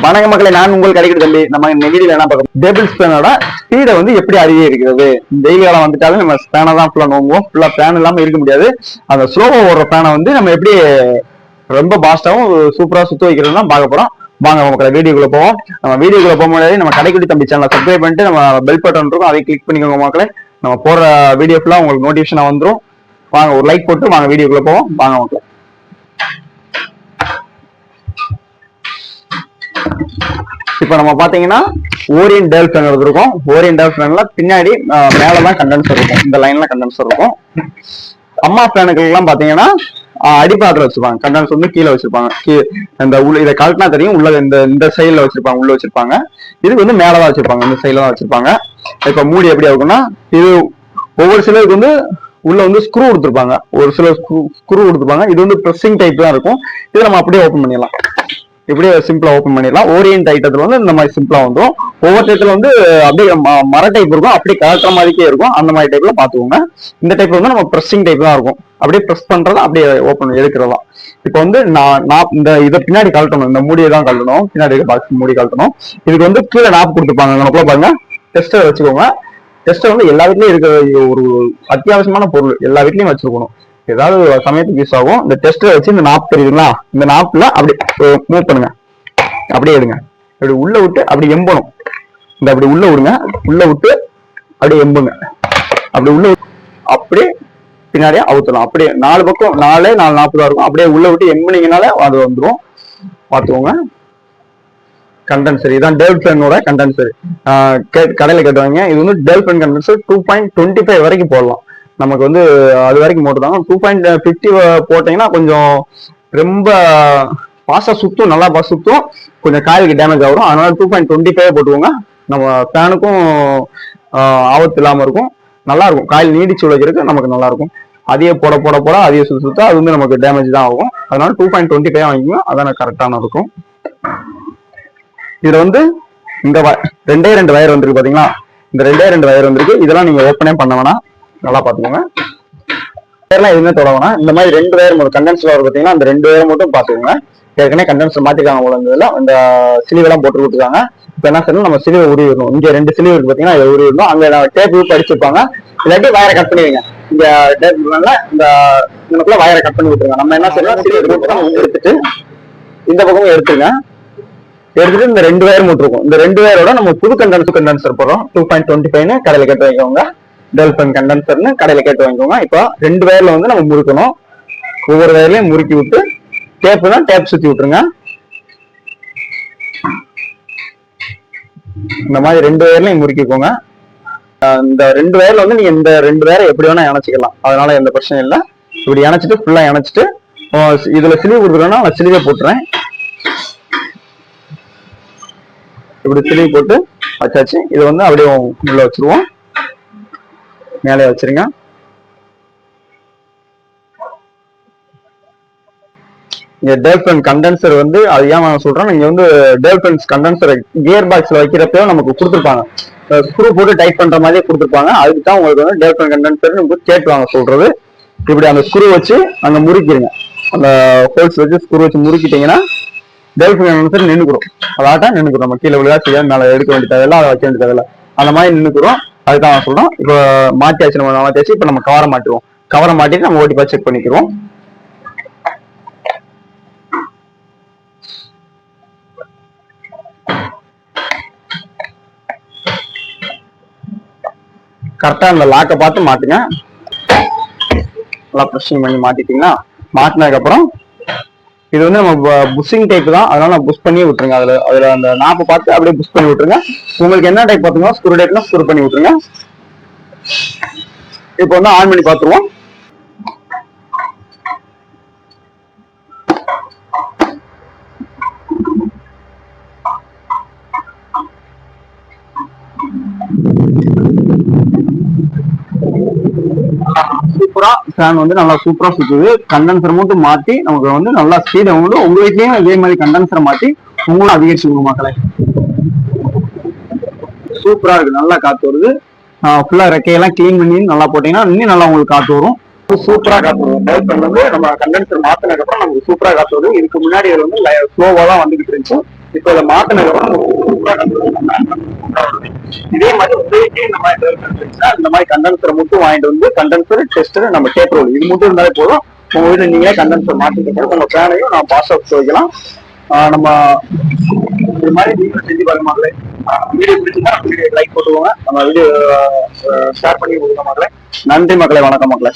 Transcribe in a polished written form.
வணக்க மக்களை, நான் உங்களுக்கு கிடைக்கிற தம்பி. நம்ம நெகிழியில என்ன பார்க்கணும், டேபிள் ஸ்பேனோட ஸ்பீடை வந்து எப்படி அதிகரிக்கிறது. டெய்லி காலம் வந்துட்டாலும் நம்ம ஸ்பேனை தான் ஃபுல்லா நோங்குவோம். ஃபுல்லா ஃபேன் இல்லாம இருக்க முடியாது. அந்த ஸ்லோவா ஓடுற ஃபேனை வந்து நம்ம எப்படி ரொம்ப பாஸ்டாவும் சூப்பரா சுத்த வைக்கிறது தான் பார்க்க போறோம். வாங்க மக்களை வீடியோக்குள்ள போவோம். நம்ம வீடியோக்குள்ள போக முடியாது, நம்ம கடைக்குடி தம்பி சேனலை சப்ஸ்கிரைப் பண்ணிட்டு நம்ம பெல் பட்டன் இருக்கும், அதை கிளிக் பண்ணிக்கோங்க மக்களை. நம்ம போற வீடியோ ஃபுல்லா உங்களுக்கு நோட்டிபிகேஷனா வந்துடும். வாங்க ஒரு லைக் போட்டு வாங்க வீடியோக்குள்ள போவோம். வாங்க மக்களை. இப்ப நம்ம பாத்தீங்கன்னா ஓரியன் டேல் ஃபேன் இருக்கும். ஓரியன் டேல் ஃபேன்ல பின்னாடி மேலதான் கண்டென்சர் இருக்கும். இந்த லைன்ல கண்டென்சர் இருக்கும். அம்மா ஃபேனுக்கு எல்லாம் பாத்தீங்கன்னா அடிப்பாத்திரம் வச்சிருப்பாங்க. கண்டென்சர் வந்து கீழே வச்சிருப்பாங்க. இந்த உள்ள இதை கழட்டினா தெரியும், உள்ள இந்த சைட்ல வச்சிருப்பாங்க, உள்ள வச்சிருப்பாங்க. இதுக்கு வந்து மேலதான் வச்சிருப்பாங்க, இந்த சைட்ல தான் வச்சிருப்பாங்க. இப்ப மூடி எப்படி இருக்குன்னா, இது ஒவ்வொரு சிலருக்கு வந்து உள்ள வந்து ஸ்க்ரூ கொடுத்துருப்பாங்க, ஒரு சில ஸ்க்ரூ கொடுத்துருப்பாங்க. இது வந்து ப்ரெஸ்ஸிங் டைப் தான் இருக்கும். இதை நம்ம அப்படியே ஓப்பன் பண்ணிடலாம். இப்படியே சிம்பிளா ஓப்பன் பண்ணிடலாம். ஓரியன்ட் ஐட்டத்துல வந்து இந்த மாதிரி சிம்பிளா வந்துடும். ஒவ்வொரு டைப்ல வந்து அப்படியே மர டைப் இருக்கும், அப்படியே கலட்டுற மாதிரிக்கே இருக்கும். அந்த மாதிரி டைப்ல பாத்துக்கோங்க. இந்த டைப்ல வந்து நம்ம ப்ரெஸ்ஸிங் டைப் தான் இருக்கும். அப்படியே ப்ரெஸ் பண்றதா அப்படியே ஓப்பன் எடுக்கிறதா. இப்போ வந்து நான் இந்த இதை பின்னாடி கழட்டணும், இந்த மூடியை தான் கழட்டணும், பின்னாடி பாக்ஸ் மூடி கழட்டணும். இதுக்கு வந்து கீழே நாப்பு கொடுத்துருப்பாங்க. நமக்குள்ள பாருங்க, டெஸ்டர் வச்சுக்கோங்க. டெஸ்டர் வந்து எல்லா வீட்லயும் இருக்கிற ஒரு அத்தியாவசியமான பொருள், எல்லா வீட்லயும் வச்சிருக்கணும். ஏதாவது சமயத்துக்கு யூஸ் ஆகும். இந்த டெஸ்டர் வச்சு இந்த நாப் தெரியுதுங்களா, இந்த நாப்ல அப்படி மூவ் பண்ணுங்க, அப்படியே எடுங்க. இப்படி உள்ள விட்டு அப்படி எம்பணும். இந்த அப்படி உள்ள விடுங்க, உள்ள விட்டு அப்படியே எம்புங்க. அப்படி உள்ள அப்படியே பின்னாடியே அவுத்தலாம். அப்படியே 4 பக்கம் 4 40 இருக்கும். அப்படியே உள்ள விட்டு எம்புனீங்கனாலே அது வந்துடும். பார்த்துக்கோங்க. கண்டென்சர் இதான் டேல் ஃபேனோட கண்டென்சர். கடையில கேட்டுவாங்க. இது வந்து டேல் ஃபேன் கண்டென்சர் 2.25 வரைக்கும் போடலாம். நமக்கு வந்து அது வரைக்கும் போட்டுதாங்க. 2.50 போட்டீங்கன்னா கொஞ்சம் ரொம்ப பாசா சுத்தும், நல்லா பாச சுத்தும், கொஞ்சம் காயிலுக்கு டேமேஜ் ஆகும். அதனால 2.25 போட்டுக்கோங்க. நம்ம ஃபேனுக்கும் ஆபத்து இல்லாம இருக்கும், நல்லா இருக்கும். காயில் நீடிச்சு உழைக்கிறதுக்கு நமக்கு நல்லா இருக்கும். அதையே போட போட போட அதையே சுத்தா அது வந்து நமக்கு டேமேஜ் தான் ஆகும். அதனால 2.25 வாங்கிக்கோங்க, அதான் கரெக்டான இருக்கும். இதுல வந்து இந்த 2 வயர் வந்துருக்கு பாத்தீங்களா, இந்த 2 வயர் வந்துருக்கு. இதெல்லாம் நீங்க ஓப்பனே பண்ண வேணாம், நல்லா பாத்துக்கோங்க. வேர்லாம் எதுவுமே தொட வேணாம். இந்த மாதிரி 2 வயர் மட்டும் கண்டென்சர் பாத்தீங்கன்னா அந்த 2 வயர் மட்டும் பாத்துக்கோங்க. ஏற்கனவே கண்டென்சர் மாத்திருக்காங்க போல, இந்த சிலிவெல்லாம் போட்டு கொடுத்துருக்காங்க. இப்ப என்ன செய்யணும், நம்ம சிலிவை உருவிடணும். இங்க 2 சிலிவு இருக்கு பாத்தீங்கன்னா, இதை உருவிடணும். அங்க டேப் விட்டு அடிச்சிருப்பாங்க. இல்லாட்டி வயரை கட் பண்ணிடுங்க. இங்க டேப் இந்த நமக்குள்ள வயரை கட் பண்ணி விட்டுருங்க. நம்ம என்ன செய்யணும், சிலிவை எடுத்துட்டு இந்த பக்கமும் எடுத்துருங்க. எடுத்துட்டு இந்த 2 வயர் மட்டும் இருக்கும். இந்த 2 வயரோட நம்ம புது கண்டென்சர் போடுறோம். 2.25 கடையில கேட்டு வாங்கிக்கோங்க. டேல் ஃபேன் கண்டென்சர்னு கடையில கேட்டு வாங்கிக்கோங்க. இப்போ 2 வயர்ல வந்து நம்ம முறுக்கணும். ஒவ்வொரு வயர்லயும் முறுக்கி விட்டு டேப் தான் டேப் சுத்தி விட்டுருங்க. இந்த மாதிரி 2 வயர்லயும் முறுக்கிக்கோங்க. இந்த 2 வயர்ல வந்து நீங்க இந்த 2 வயரை எப்படி வேணா இணைச்சிக்கலாம், அதனால எந்த பிரச்சனையும் இல்லை. இப்படி இணைச்சிட்டு ஃபுல்லா இணைச்சிட்டு இதுல சிலிவு கொடுக்குறோம்னா நான் சிலிவை போட்டுறேன். இப்படி சிலிவு போட்டு வச்சாச்சு. இது வந்து அப்படியே உள்ள வச்சிருவோம். மேலே வச்சிருங்க. இங்க டேல் ஃபேன் கண்டென்சர் வந்து அது ஏன் நான் சொல்றேன், நீங்க வந்து டேல் ஃபேன் கண்டென்சர் கியர் பாக்ஸ்ல வைக்கிறப்ப நமக்கு கொடுத்துருப்பாங்க, ஸ்க்ரூ போட்டு டைட் பண்ற மாதிரியே கொடுத்துருப்பாங்க. அதுக்கு தான் உங்களுக்கு வந்து டேல் ஃபேன் கண்டென்சர் உங்களுக்கு கேட்டுவாங்க சொல்றது. இப்படி அந்த ஸ்க்ரூ வச்சு அங்க முறுக்கிடுங்க. அந்த ஹோல்ஸ் வச்சு ஸ்க்ரூ வச்சு முறுக்கிட்டீங்கன்னா டேல் ஃபேன் கண்டென்சர் நின்னுக்குறோம். அதாட்டா நின்னுக்குறோம். நம்ம கீழே விழுதா செய்ய மேலே எடுக்க வேண்டிய தேவையில்லை, அதை வைக்க வேண்டிய தேவையில்லை, அந்த மாதிரி நின்னுக்குறோம். அதுதான் நான் சொல்றோம். இப்போ மாட்டியாச்சு, நம்ம மாட்டியாச்சு. இப்போ நம்ம கவரை மாட்டுவோம். கவரை மாட்டிட்டு நம்ம ஓட்டி பார்த்து செக் பண்ணிக்கிறோம். கரெக்டா அந்த லாக்கை பார்த்து மாட்டுங்க. நல்லா ப்ரெஷிங் பண்ணி மாட்டிட்டீங்கன்னா, மாட்டினதுக்கு அப்புறம் இது வந்து நம்ம புஷ்ஷிங் டைப் தான், அதனால புஷ் பண்ணி விட்டுருங்க. அதுல அந்த நாப்பை பார்த்து அப்படியே புஷ் பண்ணி விட்டுருங்க. உங்களுக்கு என்ன டைப் பார்த்துங்க, ஸ்க்ரூ டைப்னா ஸ்க்ரூ பண்ணி விட்டுருங்க. இப்போ வந்து ஆன் பண்ணி பார்த்துருவோம். சூப்பரா ஃபேன் வந்து நல்லா சூப்பரா சுத்துது. கண்டென்சர் மட்டும் மாத்தி நமக்கு வந்து நல்லா ஸ்பீடை வந்து உங்க வீட்லயும் இதே மாதிரி கண்டென்சரை மாத்தி உங்களும் அதிகரிச்சுங்க மக்களை. சூப்பரா இருக்கு, நல்லா காத்து வருது. ஃபுல்லா ரெக்கையெல்லாம் கிளீன் பண்ணி நல்லா போட்டீங்கன்னா இன்னும் நல்லா உங்களுக்கு காத்து வரும். சூப்பரா காத்து வரும். டெவலப் பண்ணது நம்ம கண்டென்சர் மாத்தினதுக்கு அப்புறம் நமக்கு சூப்பரா காத்து வரும். இதுக்கு முன்னாடி இது வந்து ஸ்லோவா தான் வந்துகிட்டு இருந்துச்சு. இப்போ இதை மாத்தினதுக்கு அப்புறம் சூப்பரா காத்து வருது. இதே மாதிரி உங்களுக்கே இந்த மாதிரி டெவலப் பண்ணிருந்துச்சுன்னா இந்த மாதிரி கண்டென்சரை மட்டும் வாங்கிட்டு வந்து கண்டென்சர் டெஸ்டர் நம்ம டேப் ரோல் இது மட்டும் இருந்தாலே போதும். உங்க வீட்டுல நீங்களே கண்டென்சர் மாட்டிக்கிட்டு உங்க ஃபேனையும் நான் பாஸ் ஆஃப் வைக்கலாம். நம்ம இது மாதிரி நீங்களும் செஞ்சு பாருங்க மக்களே. வீடியோ பிடிச்சிருந்தா வீடியோ லைக் போட்டுக்கோங்க. நம்ம வீடியோ ஷேர் பண்ணி கொடுங்க மக்களே. நன்றி மக்களே, வணக்கம் மக்களே.